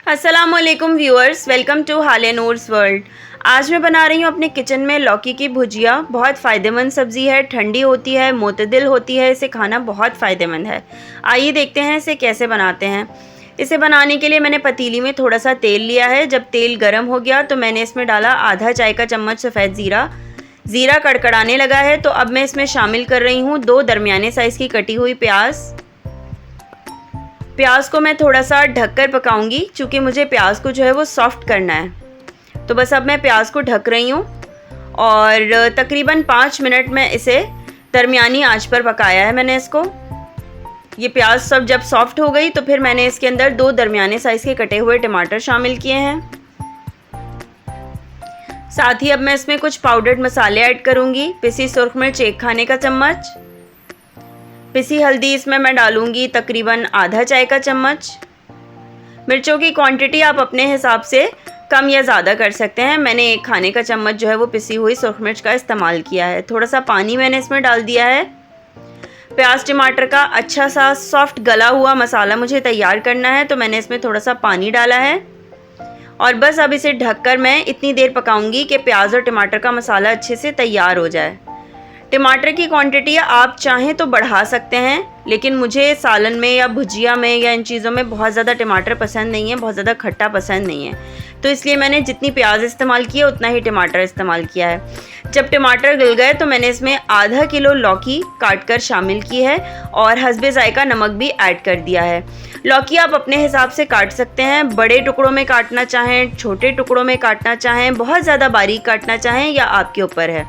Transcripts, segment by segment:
अस्सलामुअलैकुम viewers, welcome to हाले Noor's world. आज मैं बना रही हूँ अपने किचन में लौकी की भुजिया। बहुत फ़ायदेमंद सब्ज़ी है, ठंडी होती है, मुतदिल होती है, इसे खाना बहुत फ़ायदेमंद है। आइए देखते हैं इसे कैसे बनाते हैं। इसे बनाने के लिए मैंने पतीली में थोड़ा सा तेल लिया है। जब तेल गर्म हो गया तो मैंने इसमें डाला आधा चाय का चम्मच सफ़ेद ज़ीरा। ज़ीरा कड़कड़ाने लगा है तो अब मैं इसमें शामिल कर रही हूँ 2 दरमियाने साइज़ की कटी हुई प्याज को मैं थोड़ा सा ढककर पकाऊंगी, क्योंकि मुझे प्याज को जो है वो सॉफ्ट करना है। तो बस अब मैं प्याज को ढक रही हूँ और तकरीबन 5 मिनट में इसे दरमियानी आंच पर पकाया है मैंने इसको। ये प्याज सब जब सॉफ्ट हो गई तो फिर मैंने इसके अंदर 2 दरमियाने साइज़ के कटे हुए टमाटर शामिल किए हैं। साथ ही अब मैं इसमें कुछ पाउडर्ड मसाले ऐड करूँगी। पिसी सुर्ख मिर्च 1 खाने का चम्मच, पिसी हल्दी इसमें मैं डालूंगी तकरीबन आधा चाय का चम्मच। मिर्चों की क्वांटिटी आप अपने हिसाब से कम या ज़्यादा कर सकते हैं। मैंने 1 खाने का चम्मच जो है वो पिसी हुई सुर्ख मिर्च का इस्तेमाल किया है। थोड़ा सा पानी मैंने इसमें डाल दिया है। प्याज टमाटर का अच्छा सा सॉफ्ट गला हुआ मसाला मुझे तैयार करना है, तो मैंने इसमें थोड़ा सा पानी डाला है और बस अब इसे ढककर मैं इतनी देर पकाऊंगी कि प्याज और टमाटर का मसाला अच्छे से तैयार हो जाए। टमाटर की क्वांटिटी आप चाहें तो बढ़ा सकते हैं, लेकिन मुझे सालन में या भुजिया में या इन चीज़ों में बहुत ज़्यादा टमाटर पसंद नहीं है, बहुत ज़्यादा खट्टा पसंद नहीं है। तो इसलिए मैंने जितनी प्याज इस्तेमाल की है उतना ही टमाटर इस्तेमाल किया है। जब टमाटर गल गए तो मैंने इसमें आधा किलो लौकी काट कर शामिल की है और हस्बे ज़ायका नमक भी ऐड कर दिया है। लौकी आप अपने हिसाब से काट सकते हैं, बड़े टुकड़ों में काटना चाहें, छोटे टुकड़ों में काटना चाहें, बहुत ज़्यादा बारीक काटना चाहें, या आपके ऊपर है।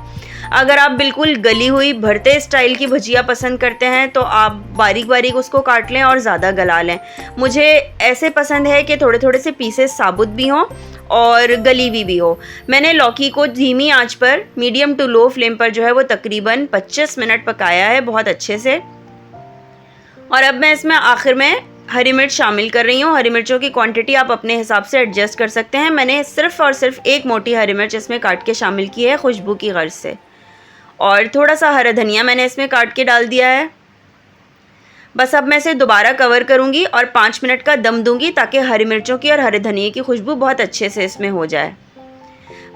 अगर आप बिल्कुल गली हुई भरते स्टाइल की भुजिया पसंद करते हैं तो आप बारीक बारीक उसको काट लें और ज़्यादा गला लें। मुझे ऐसे पसंद है कि थोड़े थोड़े से पीसेस साबुत भी हों और गली हुई भी हो। मैंने लौकी को धीमी आंच पर मीडियम टू लो फ्लेम पर जो है वो तकरीबन 25 मिनट पकाया है बहुत अच्छे से। और अब मैं इसमें आखिर में हरी मिर्च शामिल कर रही हूँ। हरी मिर्चों की क्वांटिटी आप अपने हिसाब से एडजस्ट कर सकते हैं। मैंने सिर्फ़ और सिर्फ 1 मोटी हरी मिर्च इसमें काट के शामिल की है खुशबू की गर्ज से, और थोड़ा सा हरा धनिया मैंने इसमें काट के डाल दिया है। बस अब मैं इसे दोबारा कवर करूँगी और 5 मिनट का दम दूँगी, ताकि हरी मिर्चों की और हरे धनिए की खुशबू बहुत अच्छे से इसमें हो जाए।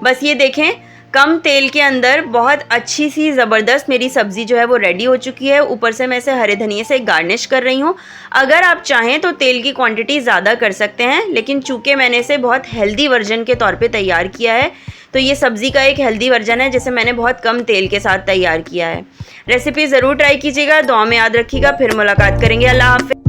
बस ये देखें, कम तेल के अंदर बहुत अच्छी सी ज़बरदस्त मेरी सब्ज़ी जो है वो रेडी हो चुकी है। ऊपर से मैं इसे हरे धनिए से गार्निश कर रही हूँ। अगर आप चाहें तो तेल की क्वांटिटी ज़्यादा कर सकते हैं, लेकिन चूँकि मैंने इसे बहुत हेल्दी वर्जन के तौर पे तैयार किया है, तो ये सब्ज़ी का एक हेल्दी वर्जन है जिसे मैंने बहुत कम तेल के साथ तैयार किया है। रेसिपी ज़रूर ट्राई कीजिएगा, दुआ में याद रखिएगा। फिर मुलाकात करेंगे। अल्लाह हाफ़िज़।